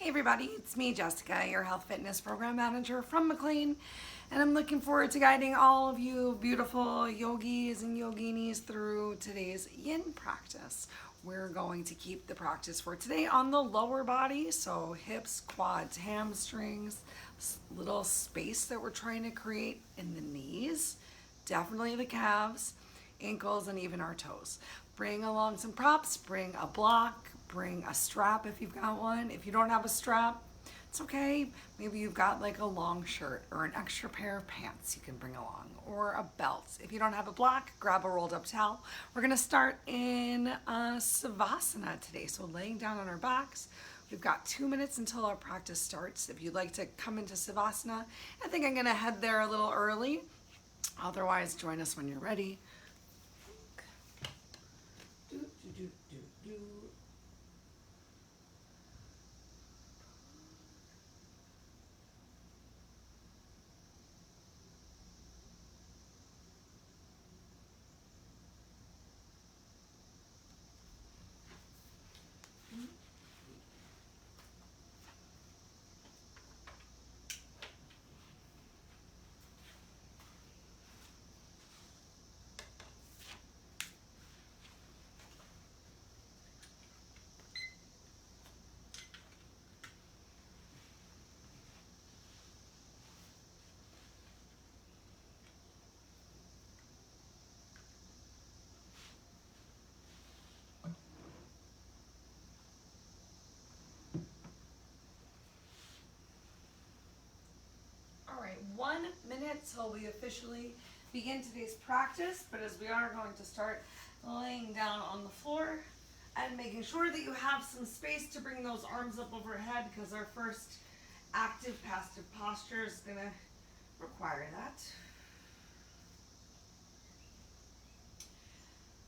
Hey everybody, it's me, Jessica, your health fitness program manager from McLean, and I'm looking forward to guiding all of you beautiful yogis and yoginis through today's yin practice. We're going to keep the practice for today on the lower body, so hips, quads, hamstrings, little space that we're trying to create in the knees, definitely the calves, ankles, and even our toes. Bring along some props, bring a block, bring a strap if you've got one. If you don't have a strap, it's okay. Maybe you've got like a long shirt or an extra pair of pants you can bring along, or a belt. If you don't have a block, grab a rolled up towel. We're gonna start in shavasna today, so laying down on our backs. We've got 2 minutes until our practice starts. If you'd like to come into shavasna, I think I'm gonna head there a little early. Otherwise, join us when you're ready. All right, 1 minute till we officially begin today's practice, but as we are going to start laying down on the floor and making sure that you have some space to bring those arms up overhead, because our first active passive posture is going to require that.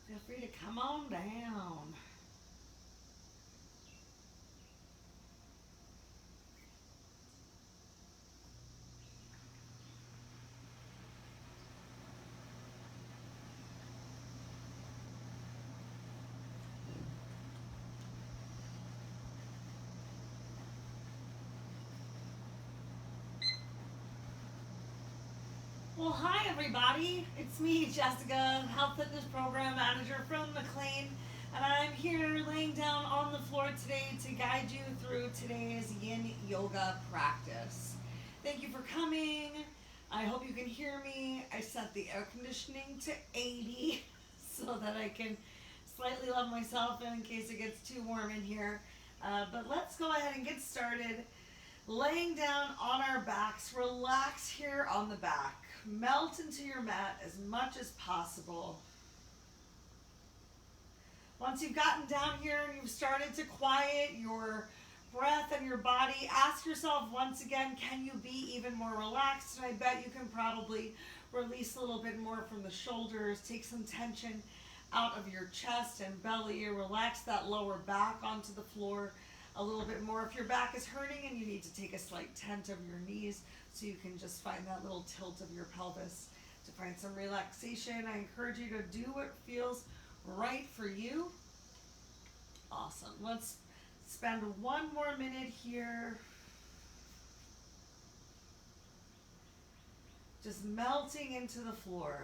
Feel free to come on down. Well, hi everybody. It's me, Jessica, Health Fitness Program Manager from McLean, and I'm here laying down on the floor today to guide you through today's yin yoga practice. Thank you for coming. I hope you can hear me. I set the air conditioning to 80 so that I can slightly love myself in case it gets too warm in here. But let's go ahead and get started. Laying down on our backs, relax here on the back. Melt into your mat as much as possible. Once you've gotten down here and you've started to quiet your breath and your body, ask yourself once again, can you be even more relaxed? And I bet you can probably release a little bit more from the shoulders, take some tension out of your chest and belly, relax that lower back onto the floor a little bit more. If your back is hurting and you need to take a slight tent of your knees so you can just find that little tilt of your pelvis to find some relaxation, I encourage you to do what feels right for you. Awesome. Let's spend 1 more minute here just melting into the floor.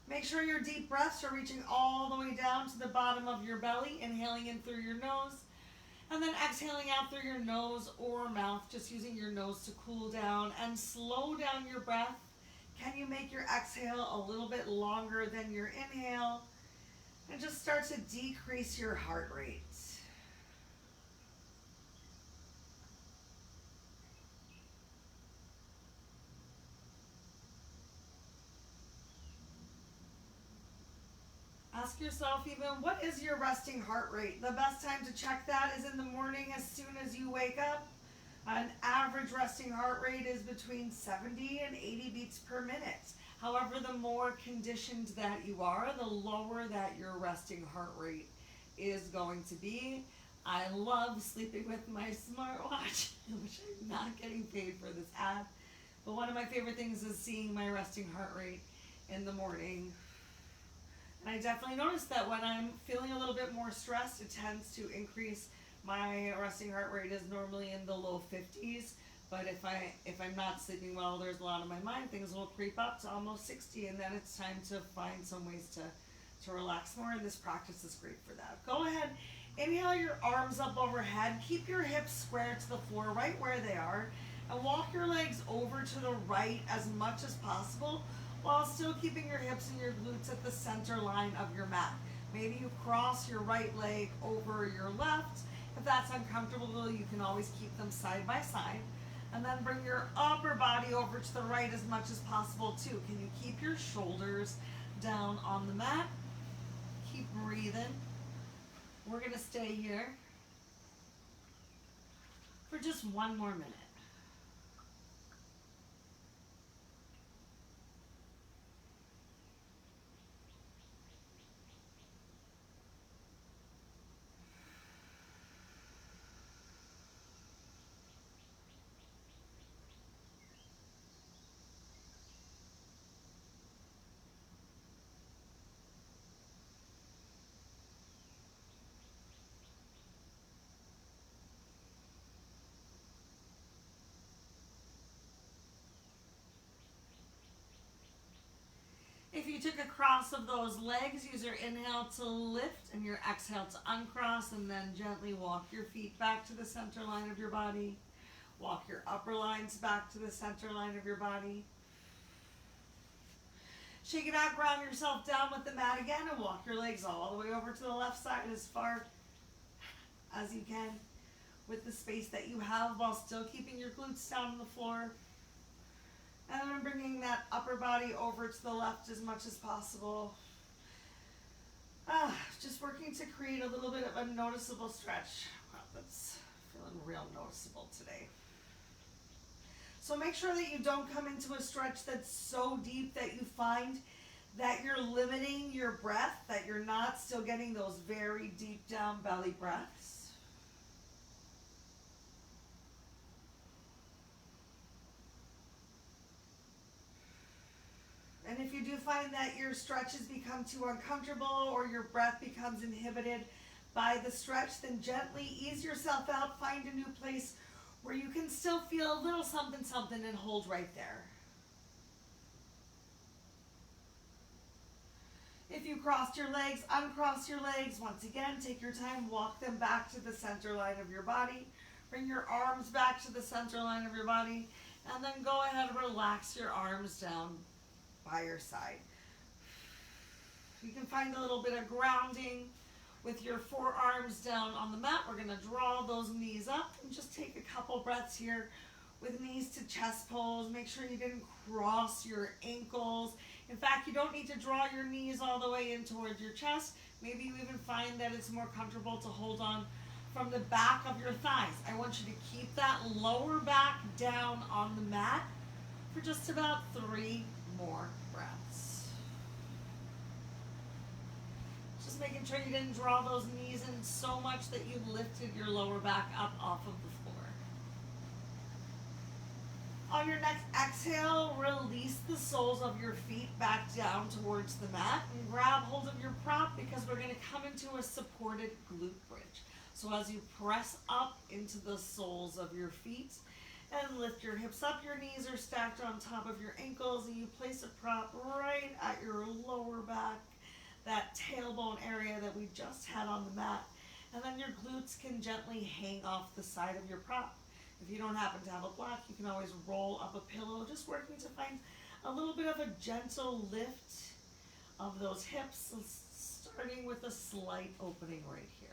Make sure your deep breaths are reaching all the way down to the bottom of your belly, inhaling in through your nose, and then exhaling out through your nose or mouth, just using your nose to cool down and slow down your breath. Can you make your exhale a little bit longer than your inhale? And just start to decrease your heart rate. Ask yourself even, what is your resting heart rate? The best time to check that is in the morning as soon as you wake up. An average resting heart rate is between 70 and 80 beats per minute. However, the more conditioned that you are, the lower that your resting heart rate is going to be. I love sleeping with my smartwatch, which I'm not getting paid for this ad. But one of my favorite things is seeing my resting heart rate in the morning. And I definitely noticed that when I'm feeling a little bit more stressed, it tends to increase. My resting heart rate is normally in the low 50s, but if I'm not sleeping well, there's a lot on my mind, things will creep up to almost 60, and then it's time to find some ways to relax more, and this practice is great for that. Go ahead, inhale your arms up overhead, keep your hips square to the floor right where they are, and walk your legs over to the right as much as possible while still keeping your hips and your glutes at the center line of your mat. Maybe you cross your right leg over your left. If that's uncomfortable, you can always keep them side by side. And then bring your upper body over to the right as much as possible too. Can you keep your shoulders down on the mat? Keep breathing. We're gonna stay here for just one more minute. If you took a cross of those legs, use your inhale to lift and your exhale to uncross, and then gently walk your feet back to the center line of your body. Walk your upper lines back to the center line of your body. Shake it out, ground yourself down with the mat again, and walk your legs all the way over to the left side as far as you can with the space that you have while still keeping your glutes down on the floor. And then I'm bringing that upper body over to the left as much as possible. Just working to create a little bit of a noticeable stretch. Wow, that's feeling real noticeable today. So make sure that you don't come into a stretch that's so deep that you find that you're limiting your breath, that you're not still getting those very deep down belly breaths. And if you do find that your stretches become too uncomfortable or your breath becomes inhibited by the stretch, then gently ease yourself out, find a new place where you can still feel a little something something and hold right there. If you crossed your legs, uncross your legs. Once again, take your time, walk them back to the center line of your body. Bring your arms back to the center line of your body, and then go ahead and relax your arms down by your side. You can find a little bit of grounding with your forearms down on the mat. We're going to draw those knees up and just take a couple breaths here with knees to chest pose. Make sure you didn't cross your ankles. In fact, you don't need to draw your knees all the way in towards your chest. Maybe you even find that it's more comfortable to hold on from the back of your thighs. I want you to keep that lower back down on the mat for just about 3 more breaths. Just making sure you didn't draw those knees in so much that you lifted your lower back up off of the floor. On your next exhale, release the soles of your feet back down towards the mat and grab hold of your prop because we're going to come into a supported glute bridge. So as you press up into the soles of your feet, and lift your hips up, your knees are stacked on top of your ankles, and you place a prop right at your lower back, that tailbone area that we just had on the mat. And then your glutes can gently hang off the side of your prop. If you don't happen to have a block, you can always roll up a pillow, just working to find a little bit of a gentle lift of those hips, starting with a slight opening right here.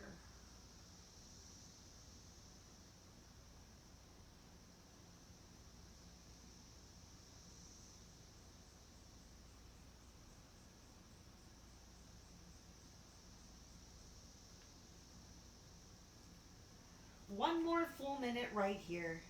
One more full minute right here.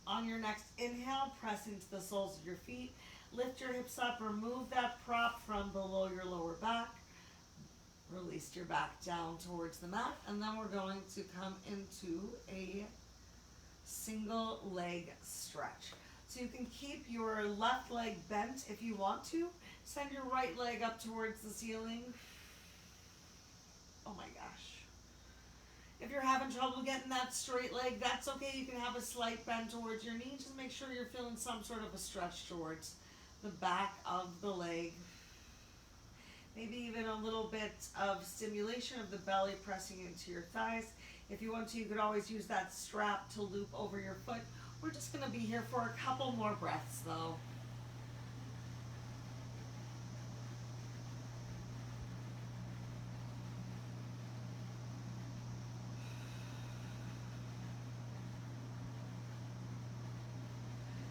On your next inhale, press into the soles of your feet. Lift your hips up, remove that prop from below your lower back. Release your back down towards the mat, and then we're going to come into a single leg stretch. So you can keep your left leg bent if you want to. Send your right leg up towards the ceiling. Oh my gosh. If you're having trouble getting that straight leg, that's okay. You can have a slight bend towards your knee. Just make sure you're feeling some sort of a stretch towards the back of the leg. Maybe even a little bit of stimulation of the belly pressing into your thighs. If you want to, you could always use that strap to loop over your foot. We're just going to be here for a couple more breaths though.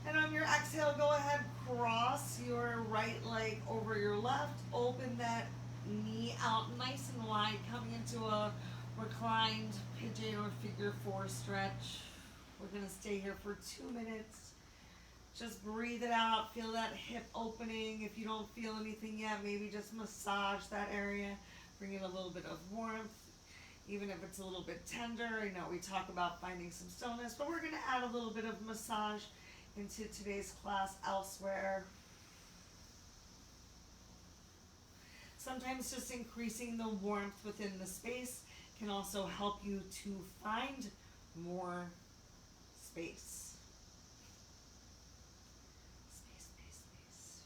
And on your exhale, go ahead, cross your right leg over your left. Open that knee out nice and wide, coming into a reclined pigeon or figure four stretch. We're going to stay here for 2 minutes. Just breathe it out. Feel that hip opening. If you don't feel anything yet, maybe just massage that area. Bring in a little bit of warmth. Even if it's a little bit tender. I know we talk about finding some stillness, but we're going to add a little bit of massage into today's class elsewhere. Sometimes just increasing the warmth within the space can also help you to find more space. Space.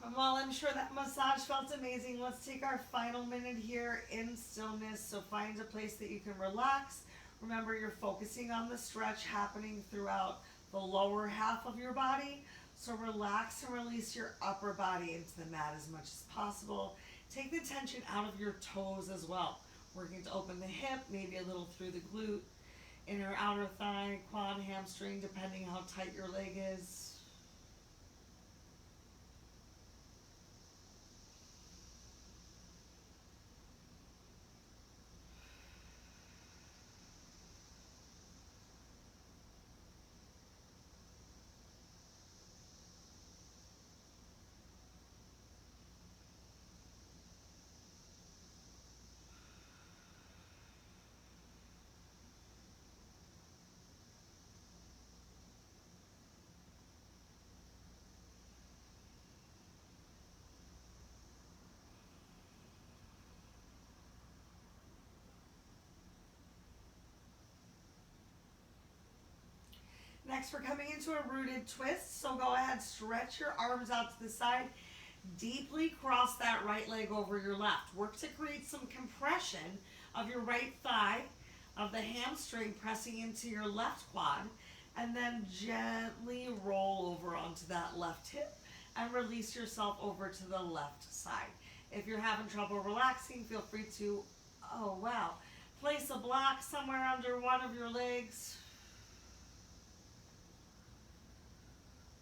And while I'm sure that massage felt amazing, let's take our final minute here in stillness. So find a place that you can relax. Remember, you're focusing on the stretch happening throughout the lower half of your body. So relax and release your upper body into the mat as much as possible. Take the tension out of your toes as well. Working to open the hip, maybe a little through the glute, inner outer thigh, quad, hamstring, depending how tight your leg is. Next, we're coming into a rooted twist. So go ahead, stretch your arms out to the side. Deeply cross that right leg over your left. Work to create some compression of your right thigh, of the hamstring pressing into your left quad, and then gently roll over onto that left hip and release yourself over to the left side. If you're having trouble relaxing, feel free to, place a block somewhere under one of your legs.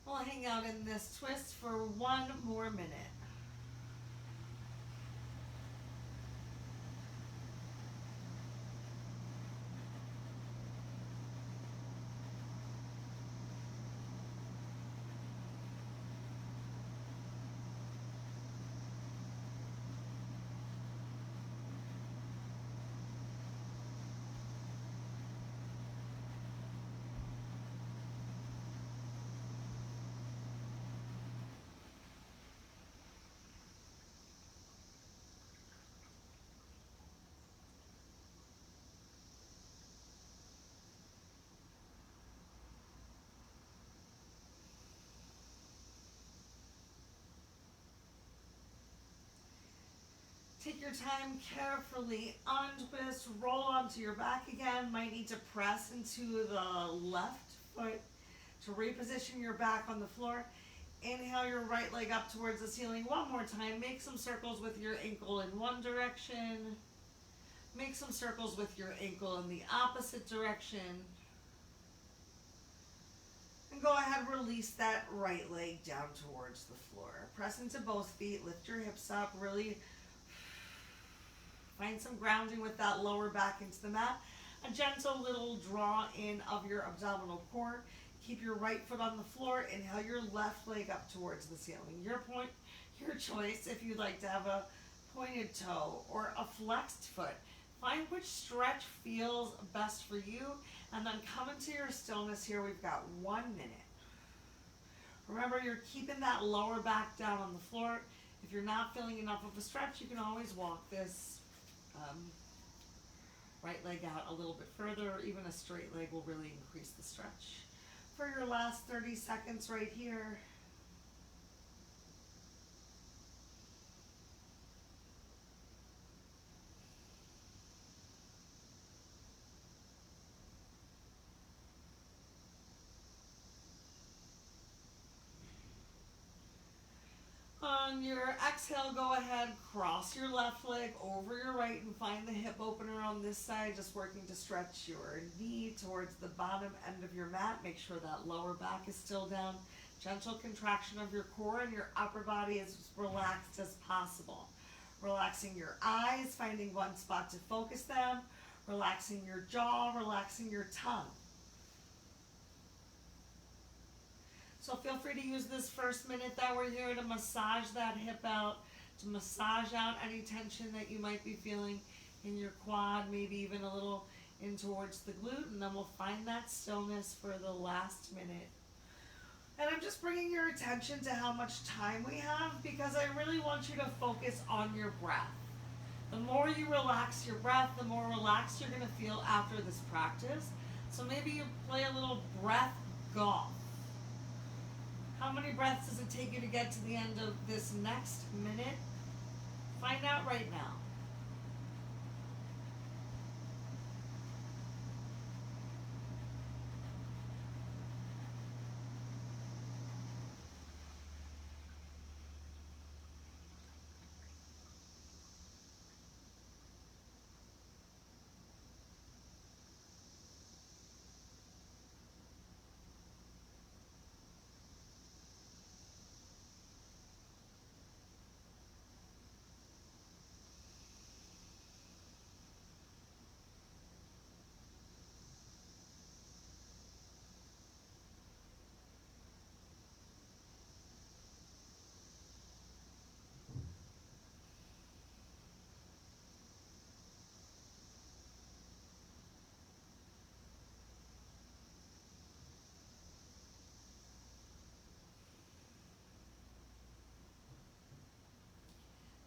We'll hang out in this twist for 1 more minute. Take your time, carefully untwist, roll onto your back again. Might need to press into the left foot to reposition your back on the floor. Inhale your right leg up towards the ceiling one more time. Make some circles with your ankle in one direction. Make some circles with your ankle in the opposite direction. And go ahead, release that right leg down towards the floor. Press into both feet, lift your hips up, really find some grounding with that lower back into the mat. A gentle little draw in of your abdominal core. Keep your right foot on the floor. Inhale your left leg up towards the ceiling. Your choice if you'd like to have a pointed toe or a flexed foot. Find which stretch feels best for you, and then come into your stillness here. We've got 1 minute. Remember, you're keeping that lower back down on the floor. If you're not feeling enough of a stretch, you can always walk this right leg out a little bit further, or even a straight leg will really increase the stretch. For your last 30 seconds right here. On your exhale, go ahead, cross your left leg over your right and find the hip opener on this side, just working to stretch your knee towards the bottom end of your mat. Make sure that lower back is still down. Gentle contraction of your core and your upper body is as relaxed as possible. Relaxing your eyes, finding one spot to focus them, relaxing your jaw, relaxing your tongue. So feel free to use this first minute that we're here to massage that hip out, to massage out any tension that you might be feeling in your quad, maybe even a little in towards the glute, and then we'll find that stillness for the last minute. And I'm just bringing your attention to how much time we have, because I really want you to focus on your breath. The more you relax your breath, the more relaxed you're going to feel after this practice. So maybe you play a little breath golf. How many breaths does it take you to get to the end of this next minute? Find out right now.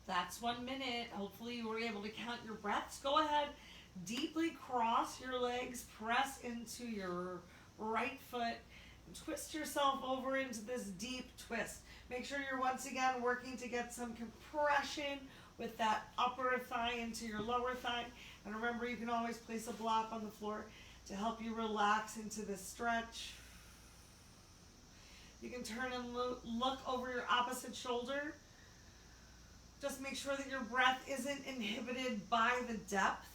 That's 1 minute. Hopefully you were able to count your breaths. Go ahead, deeply cross your legs, press into your right foot, and twist yourself over into this deep twist. Make sure you're once again working to get some compression with that upper thigh into your lower thigh. And remember, you can always place a block on the floor to help you relax into this stretch. You can turn and look over your opposite shoulder. Just make sure that your breath isn't inhibited by the depth.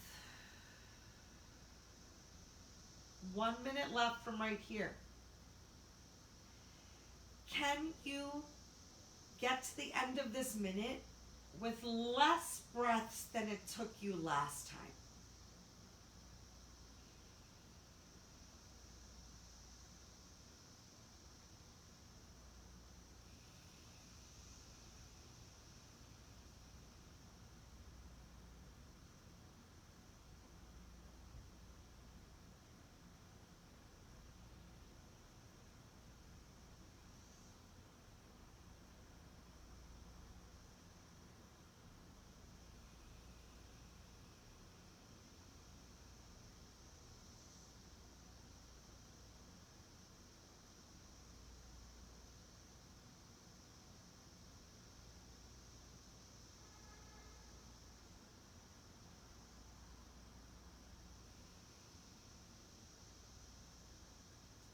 1 minute left from right here. Can you get to the end of this minute with less breaths than it took you last time?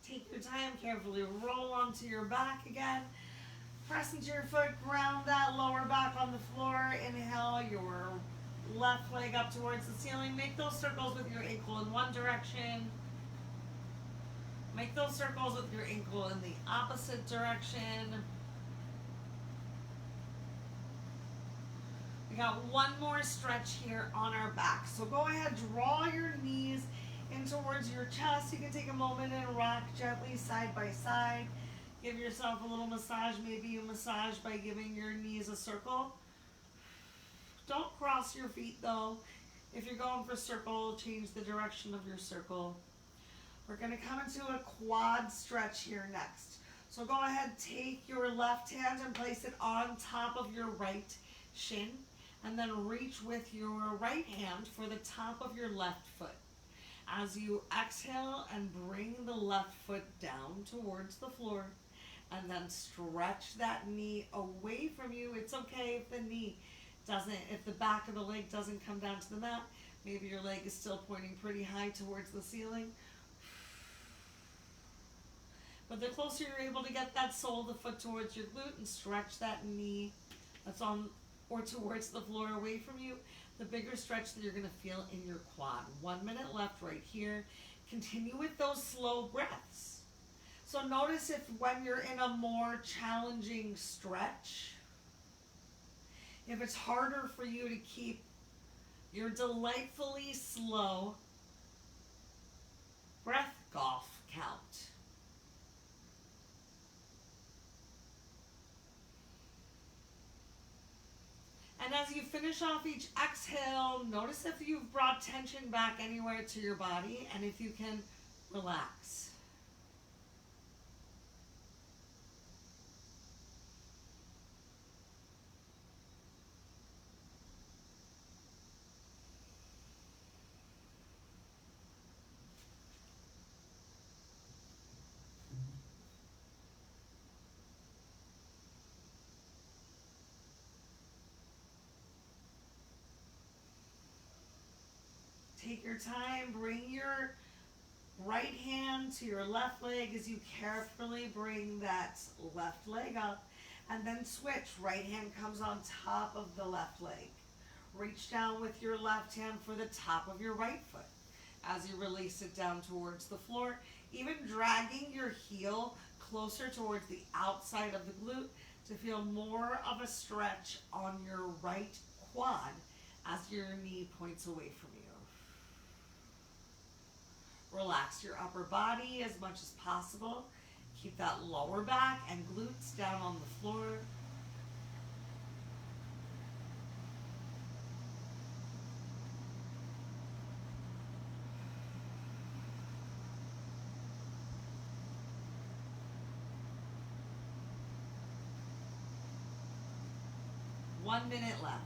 Take your time, carefully roll onto your back again. Press into your foot, ground that lower back on the floor. Inhale your left leg up towards the ceiling. Make those circles with your ankle in one direction. Make those circles with your ankle in the opposite direction. We got one more stretch here on our back. So go ahead, draw your knees in towards your chest. You can take a moment and rock gently side by side. Give yourself a little massage. Maybe you massage by giving your knees a circle. Don't cross your feet though. If you're going for circle, change the direction of your circle. We're going to come into a quad stretch here next. So go ahead, take your left hand and place it on top of your right shin. And then reach with your right hand for the top of your left foot. As you exhale and bring the left foot down towards the floor. And then stretch that knee away from you. It's okay if the knee doesn't, if the back of the leg doesn't come down to the mat. Maybe your leg is still pointing pretty high towards the ceiling. But the closer you're able to get that sole of the foot towards your glute and stretch that knee that's on or towards the floor away from you, the bigger stretch that you're going to feel in your quad. 1 minute left right here. Continue with those slow breaths. So notice if when you're in a more challenging stretch, if it's harder for you to keep your delightfully slow breath golf count. And as you finish off each exhale, notice if you've brought tension back anywhere to your body and if you can relax. Take your time, bring your right hand to your left leg as you carefully bring that left leg up, and then switch. Right hand comes on top of the left leg. Reach down with your left hand for the top of your right foot as you release it down towards the floor, even dragging your heel closer towards the outside of the glute to feel more of a stretch on your right quad as your knee points away from you. Relax your upper body as much as possible. Keep that lower back and glutes down on the floor. One minute left.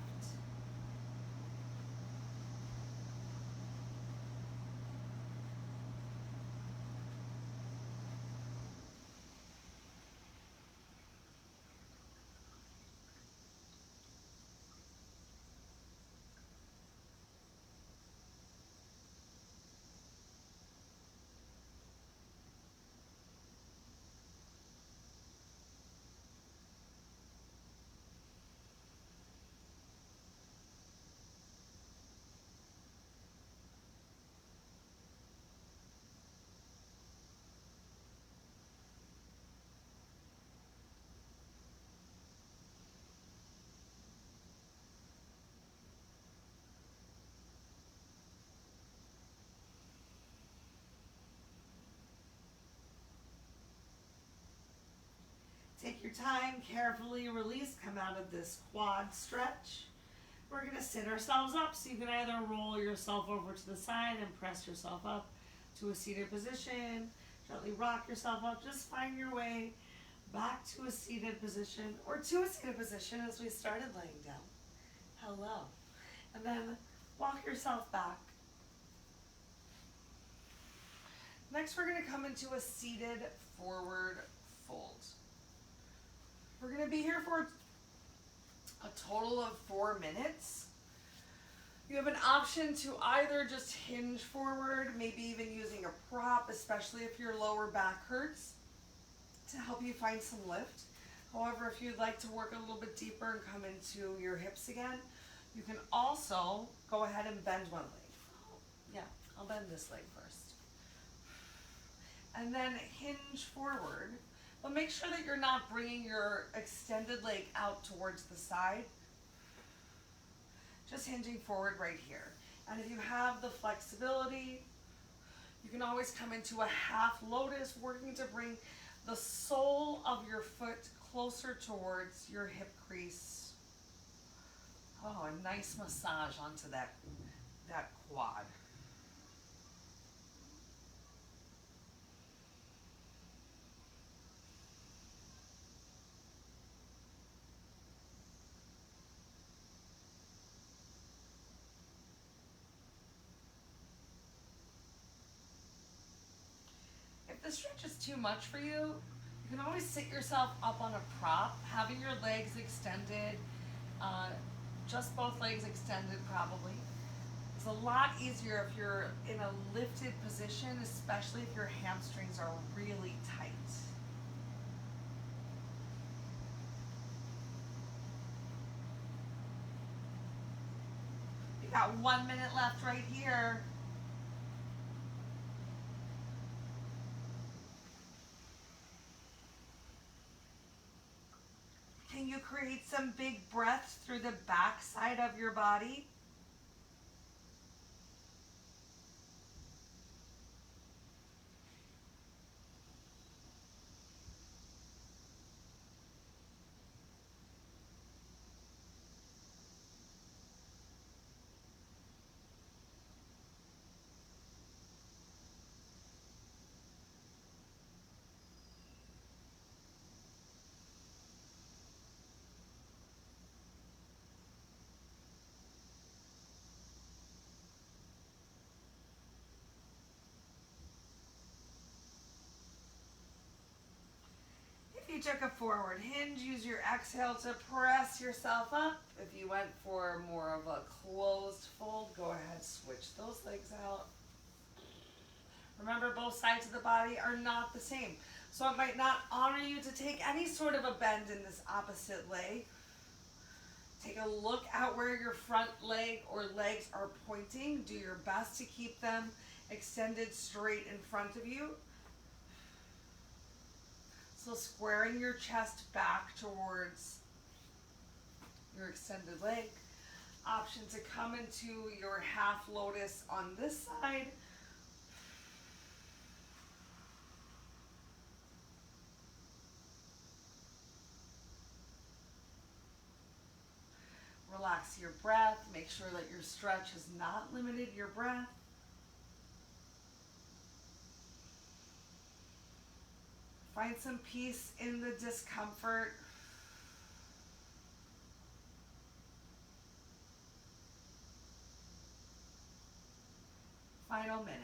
Take your time, carefully release, come out of this quad stretch. We're going to sit ourselves up, so you can either roll yourself over to the side and press yourself up to a seated position, gently rock yourself up, just find your way back to a seated position, or to a seated position as we started laying down. Hello. And then walk yourself back. Next, we're going to come into a seated forward fold. We're going to be here for a total of 4 minutes. You have an option to either just hinge forward, maybe even using a prop, especially if your lower back hurts, to help you find some lift. However, if you'd like to work a little bit deeper and come into your hips again, you can also go ahead and bend one leg. Yeah, I'll bend this leg first. and then hinge forward. But make sure that you're not bringing your extended leg out towards the side. Just hinging forward right here. And if you have the flexibility, you can always come into a half lotus, working to bring the sole of your foot closer towards your hip crease. Oh, a nice massage onto that quad. If the stretch is too much for you, you can always sit yourself up on a prop, having your legs extended, just both legs extended probably. It's a lot easier if you're in a lifted position, especially if your hamstrings are really tight. You got 1 minute left right here. Can you create some big breaths through the back side of your body? If you took a forward hinge, use your exhale to press yourself up. If you went for more of a closed fold, go ahead, switch those legs out. Remember, both sides of the body are not the same. So it might not honor you to take any sort of a bend in this opposite leg. Take a look at where your front leg or legs are pointing. Do your best to keep them extended straight in front of you. So squaring your chest back towards your extended leg. Option to come into your half lotus on this side. Relax your breath. Make sure that your stretch has not limited your breath. Find some peace in the discomfort. Final minute.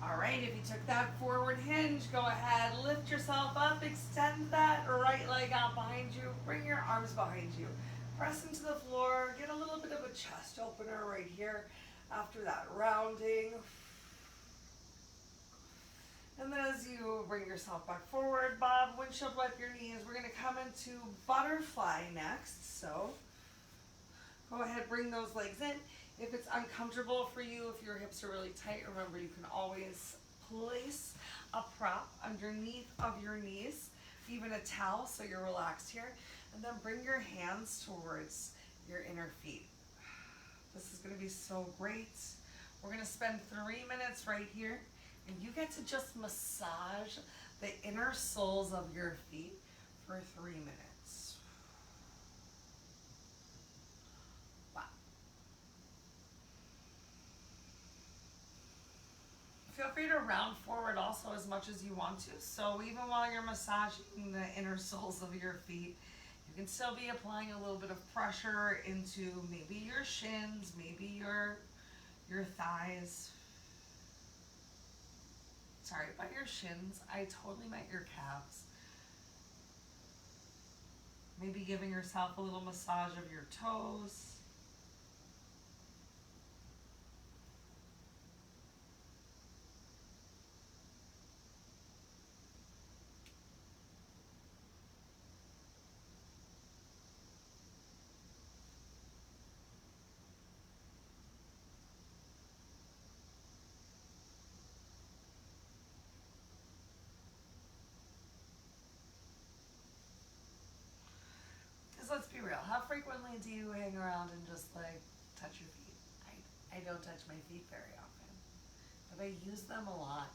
All right, if you took that forward hinge, go ahead, lift yourself up, extend that right leg out behind you, bring your arms behind you. Press into the floor, get a little bit of a chest opener right here after that rounding. And then as you bring yourself back forward, bob, windshield wipe your knees. We're gonna come into butterfly next. So go ahead, bring those legs in. If it's uncomfortable for you, if your hips are really tight, remember you can always place a prop underneath of your knees, even a towel so you're relaxed here. And then bring your hands towards your inner feet. This is gonna be so great. We're gonna spend 3 minutes right here, and you get to just massage the inner soles of your feet for 3 minutes. feel free to round forward also as much as you want to. So even while you're massaging the inner soles of your feet, you can still be applying a little bit of pressure into maybe your shins, maybe your thighs. Sorry, by your shins, I totally meant your calves. Maybe giving yourself a little massage of your toes. Because let's be real, how frequently do you hang around and just like touch your feet? I don't touch my feet very often, but I use them a lot.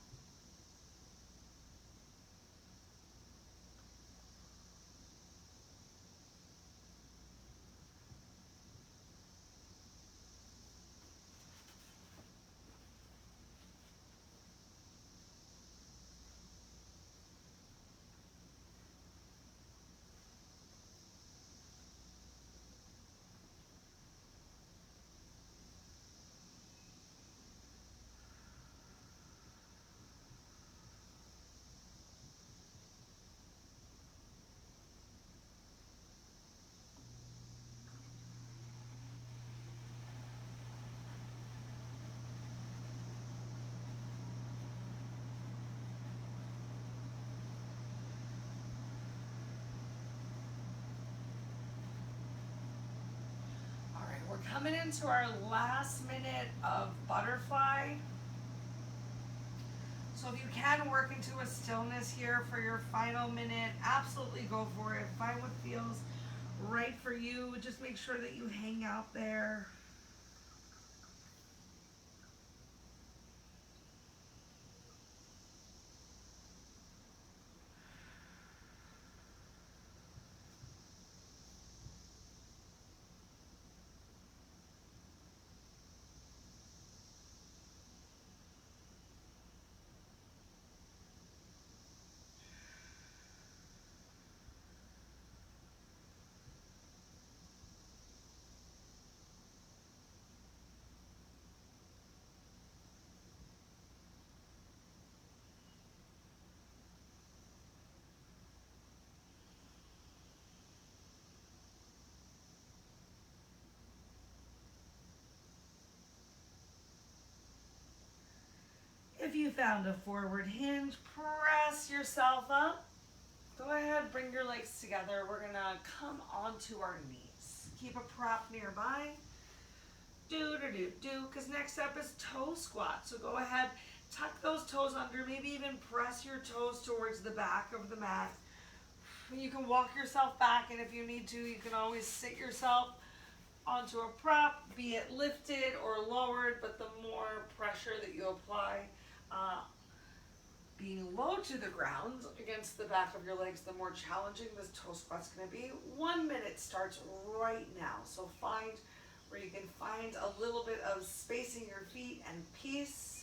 All right, we're coming into our last minute of butterfly. So if you can work into a stillness here for your final minute, absolutely go for it. Find what feels right for you. Just make sure that you hang out there. If you found a forward hinge, press yourself up. Go ahead, bring your legs together. We're gonna come onto our knees. Keep a prop nearby. Do, because next up is toe squat. So go ahead, tuck those toes under, maybe even press your toes towards the back of the mat. You can walk yourself back, and if you need to, you can always sit yourself onto a prop, be it lifted or lowered, but the more pressure that you apply, being low to the ground against the back of your legs, the more challenging this toe squat's going to be. 1 minute starts right now. So find where you can find a little bit of spacing your feet and peace.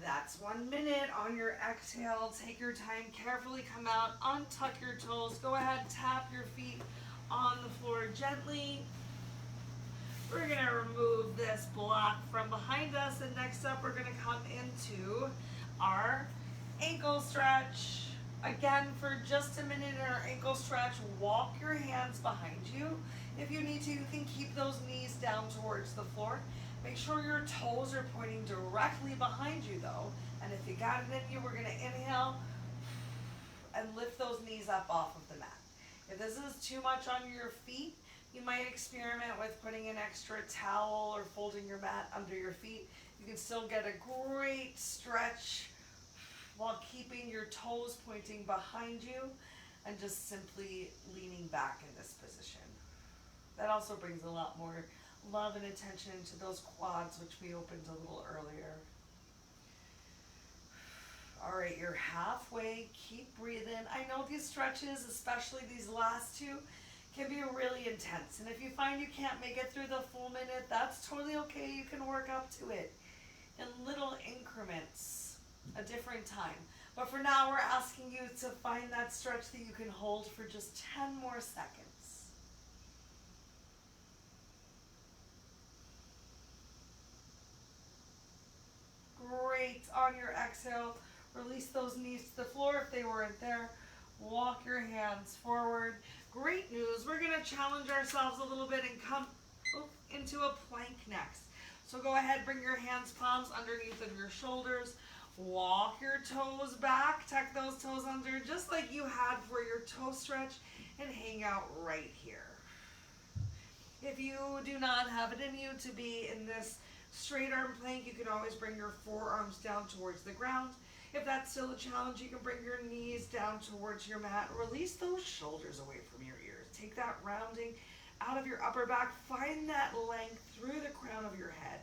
That's 1 minute. On your exhale, take your time, carefully come out, untuck your toes, go ahead, tap your feet on the floor gently. We're gonna remove this block from behind us, and next up we're gonna come into our ankle stretch. Again, for just a minute in our ankle stretch, walk your hands behind you. If you need to, you can keep those knees down towards the floor. Make sure your toes are pointing directly behind you though. And if you got it in you, we're gonna inhale and lift those knees up off of the mat. If this is too much on your feet, you might experiment with putting an extra towel or folding your mat under your feet. You can still get a great stretch while keeping your toes pointing behind you and just simply leaning back in this position. That also brings a lot more love and attention to those quads, which we opened a little earlier. All right, you're halfway. Keep breathing. I know these stretches, especially these last two, can be really intense. And if you find you can't make it through the full minute, that's totally okay. You can work up to it in little increments, a different time. But for now, we're asking you to find that stretch that you can hold for just 10 more seconds. Great. On your exhale, release those knees to the floor if they weren't there. Walk your hands forward. Great news. We're going to challenge ourselves a little bit and come into a plank next. So go ahead, bring your hands, palms underneath of your shoulders. Walk your toes back. Tuck those toes under just like you had for your toe stretch and hang out right here. If you do not have it in you to be in this straight arm plank, you can always bring your forearms down towards the ground. If that's still a challenge, you can bring your knees down towards your mat. Release those shoulders away from your ears. Take that rounding out of your upper back. Find that length through the crown of your head.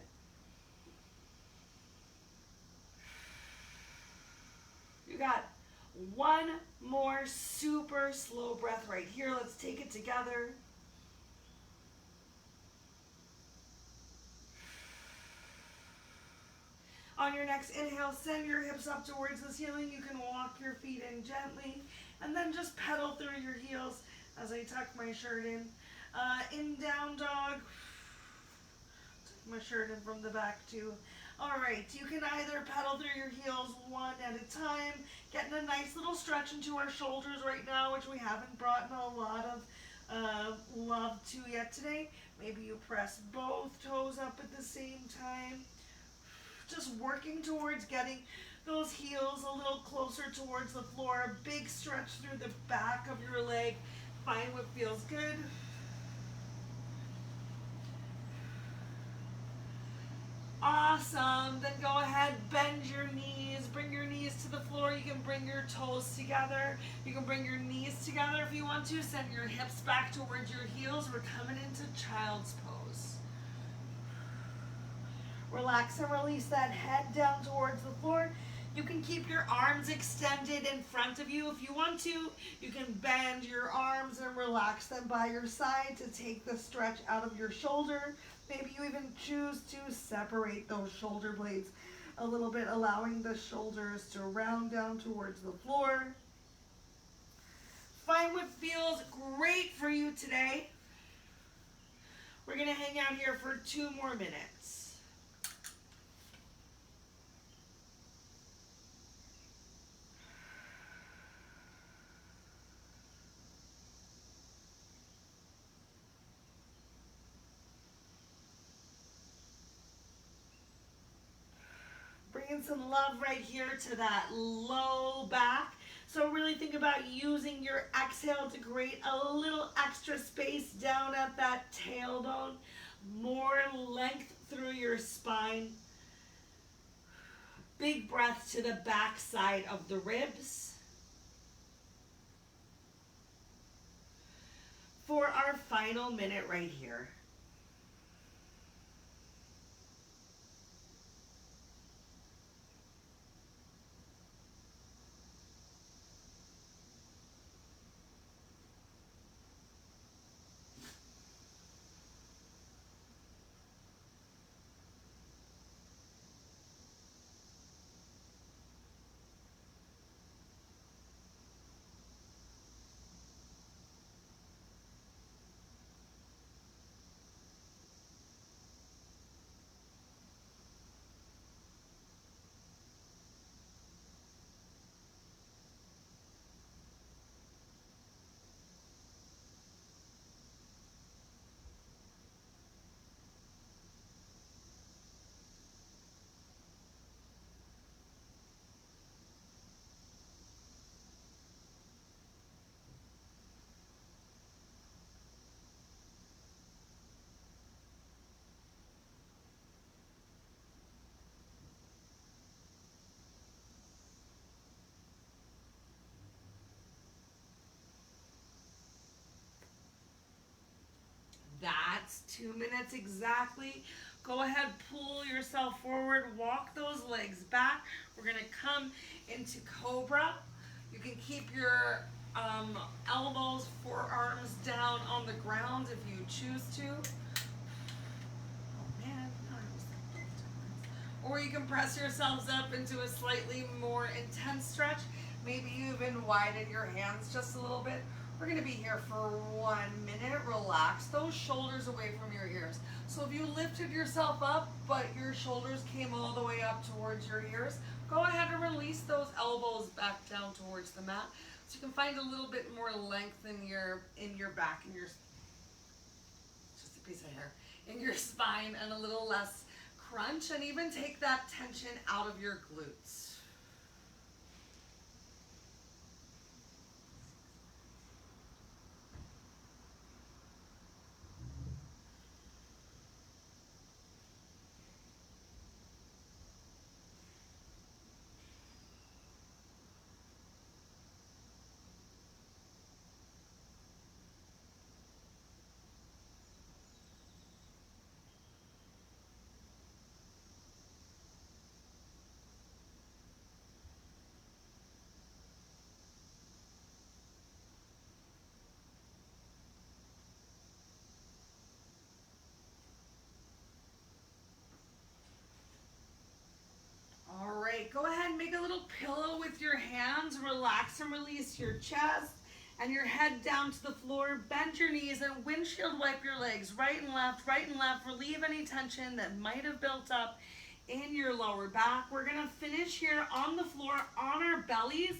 You got one more super slow breath right here. Let's take it together. On your next inhale, send your hips up towards the ceiling. You can walk your feet in gently and then just pedal through your heels as I tuck my shirt in. In down dog, tuck my shirt in from the back too. All right, you can either pedal through your heels one at a time, getting a nice little stretch into our shoulders right now, which we haven't brought in a lot of love to yet today. Maybe you press both toes up at the same time. Just working towards getting those heels a little closer towards the floor. A big stretch through the back of your leg. Find what feels good. Awesome. Then go ahead, bend your knees. Bring your knees to the floor. You can bring your toes together. You can bring your knees together if you want to. Send your hips back towards your heels. We're coming into child's pose. Relax and release that head down towards the floor. You can keep your arms extended in front of you if you want to. You can bend your arms and relax them by your side to take the stretch out of your shoulder. Maybe you even choose to separate those shoulder blades a little bit, allowing the shoulders to round down towards the floor. Find what feels great for you today. We're going to hang out here for 2 more minutes. Bringing some love right here to that low back. So really think about using your exhale to create a little extra space down at that tailbone. More length through your spine. Big breath to the back side of the ribs. For our final minute right here. 2 minutes exactly. Go ahead, pull yourself forward, walk those legs back. We're gonna come into Cobra. You can keep your elbows, forearms down on the ground if you choose to. Oh man, or you can press yourselves up into a slightly more intense stretch. Maybe you even widen your hands just a little bit. We're going to be here for 1 minute. Relax those shoulders away from your ears. So if you lifted yourself up, but your shoulders came all the way up towards your ears, go ahead and release those elbows back down towards the mat. So you can find a little bit more length in your back, in your, just a piece of hair, in your spine, and a little less crunch, and even take that tension out of your glutes. All right, go ahead and make a little pillow with your hands. Relax and release your chest and your head down to the floor. Bend your knees and windshield wipe your legs right and left, right and left. Relieve any tension that might have built up in your lower back. We're gonna finish here on the floor on our bellies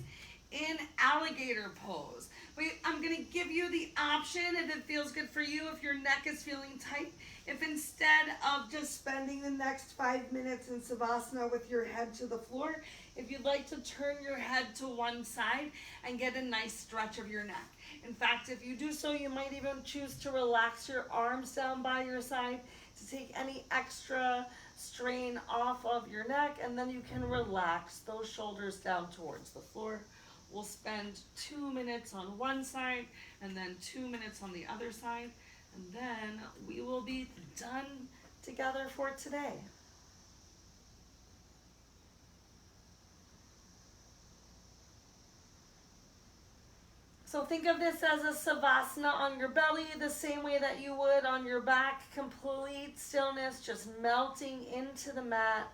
in alligator pose. But I'm gonna give you the option if it feels good for you, if your neck is feeling tight, if instead of just spending the next 5 minutes in Savasana with your head to the floor, if you'd like to turn your head to one side and get a nice stretch of your neck. In fact, if you do so, you might even choose to relax your arms down by your side to take any extra strain off of your neck, and then you can relax those shoulders down towards the floor. We'll spend 2 minutes on one side and then 2 minutes on the other side, and then we will be done together for today. So think of this as a savasana on your belly, the same way that you would on your back. Complete stillness, just melting into the mat.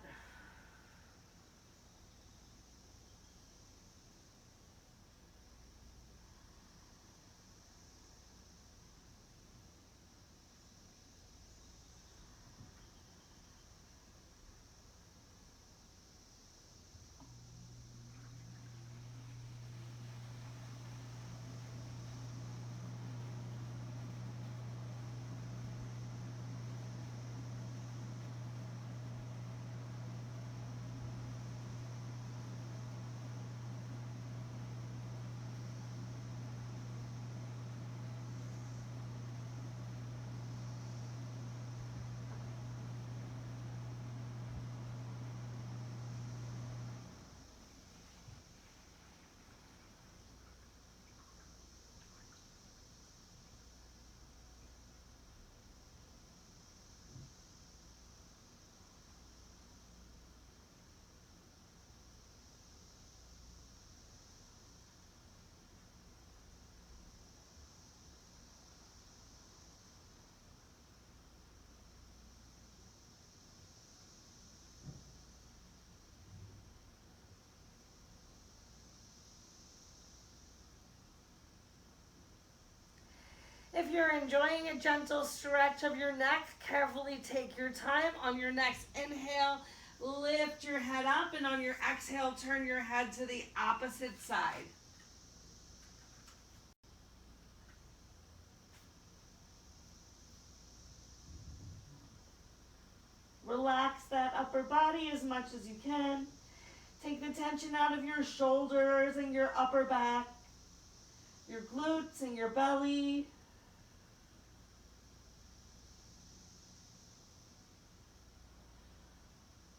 If you're enjoying a gentle stretch of your neck, carefully take your time. On your next inhale, lift your head up, and on your exhale, turn your head to the opposite side. Relax that upper body as much as you can. Take the tension out of your shoulders and your upper back, your glutes and your belly.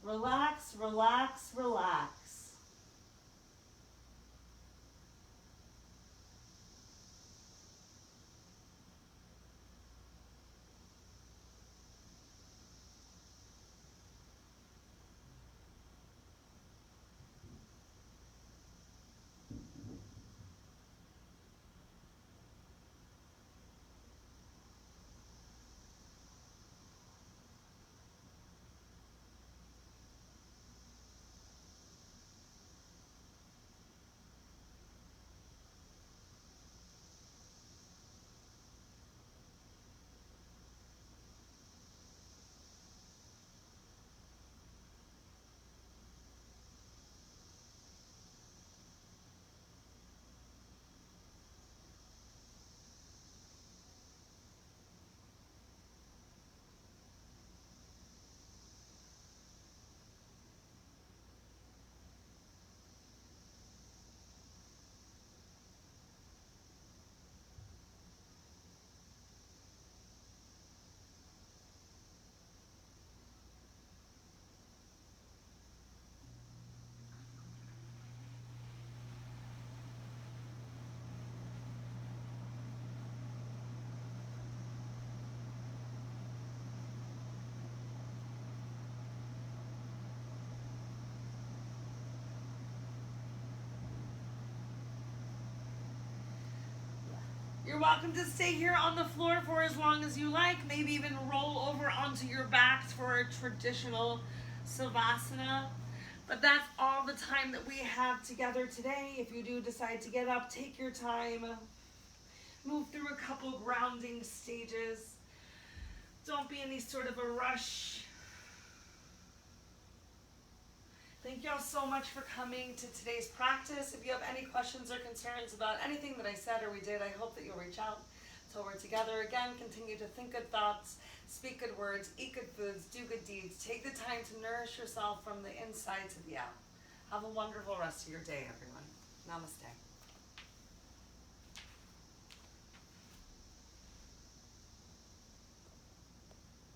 Relax, relax, relax. You're welcome to stay here on the floor for as long as you like. Maybe even roll over onto your backs for a traditional shavasna. But that's all the time that we have together today. If you do decide to get up, take your time. Move through a couple grounding stages. Don't be any sort of a rush. Thank y'all so much for coming to today's practice. If you have any questions or concerns about anything that I said or we did, I hope that you'll reach out till we're together again. Continue to think good thoughts, speak good words, eat good foods, do good deeds. Take the time to nourish yourself from the inside to the out. Have a wonderful rest of your day, everyone. Namaste.